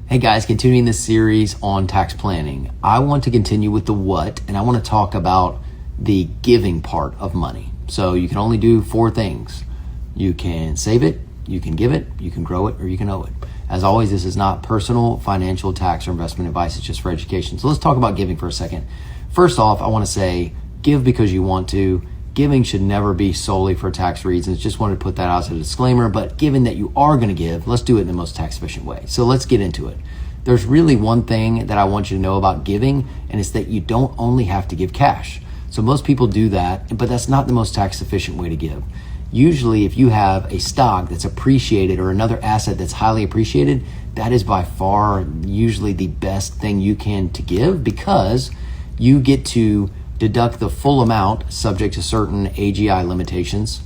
Hey guys, continuing this series on tax planning. I want to continue with the what, and I want to talk about the giving part of money. So you can only do 4 things. You can save it, you can give it, you can grow it, or you can owe it. As always, this is not personal, financial, tax, or investment advice. It's just for education. So let's talk about giving for a second. First off, I want to say give because you want to. Giving should never be solely for tax reasons. Just wanted to put that out as a disclaimer, but given that you are going to give, let's do it in the most tax efficient way. So let's get into it. There's really one thing that I want you to know about giving, and it's that you don't only have to give cash. So most people do that, but that's not the most tax efficient way to give. Usually if you have a stock that's appreciated or another asset that's highly appreciated, that is by far usually the best thing you can to give, because you get to deduct the full amount subject to certain AGI limitations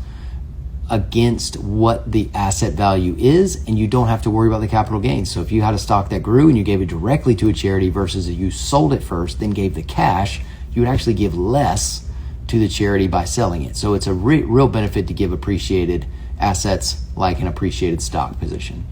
against what the asset value is, and you don't have to worry about the capital gains. So if you had a stock that grew and you gave it directly to a charity versus you sold it first, then gave the cash, you would actually give less to the charity by selling it. So it's a real benefit to give appreciated assets like an appreciated stock position.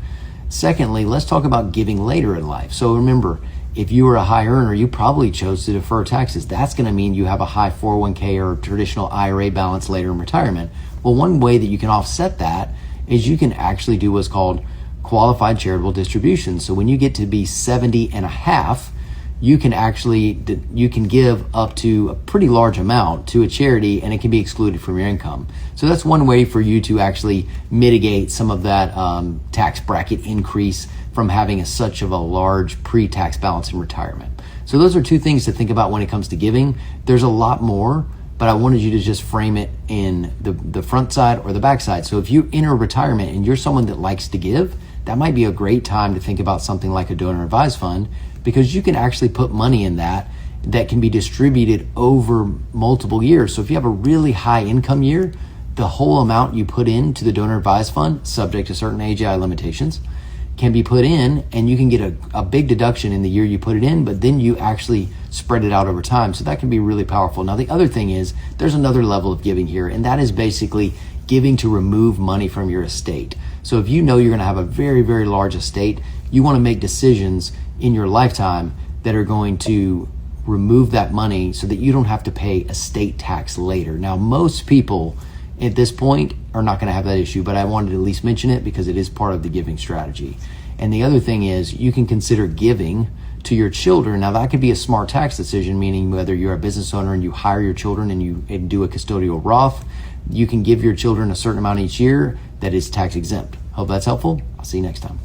Secondly, let's talk about giving later in life. So remember, if you were a high earner, you probably chose to defer taxes. That's going to mean you have a high 401k or traditional IRA balance later in retirement. Well, one way that you can offset that is you can actually do what's called qualified charitable distributions. So when you get to be 70 and a half, you can give up to a pretty large amount to a charity, and it can be excluded from your income. So that's one way for you to actually mitigate some of that tax bracket increase from having such of a large pre-tax balance in retirement. So those are 2 things to think about when it comes to giving. There's a lot more, but I wanted you to just frame it in the front side or the back side. So if you enter retirement and you're someone that likes to give, that might be a great time to think about something like a donor advised fund, because you can actually put money in that can be distributed over multiple years. So if you have a really high income year, the whole amount you put into the donor advised fund, subject to certain AGI limitations, can be put in, and you can get a big deduction in the year you put it in, but then you actually spread it out over time. So that can be really powerful. Now, the other thing is there's another level of giving here, and that is basically giving to remove money from your estate. So if you know you're going to have a very, very large estate, you want to make decisions in your lifetime that are going to remove that money so that you don't have to pay estate tax later. Now, most people at this point are not going to have that issue, but I wanted to at least mention it because it is part of the giving strategy. And the other thing is you can consider giving to your children. Now, that could be a smart tax decision, meaning whether you're a business owner and you hire your children and you do a custodial Roth, you can give your children a certain amount each year that is tax exempt. Hope that's helpful. I'll see you next time.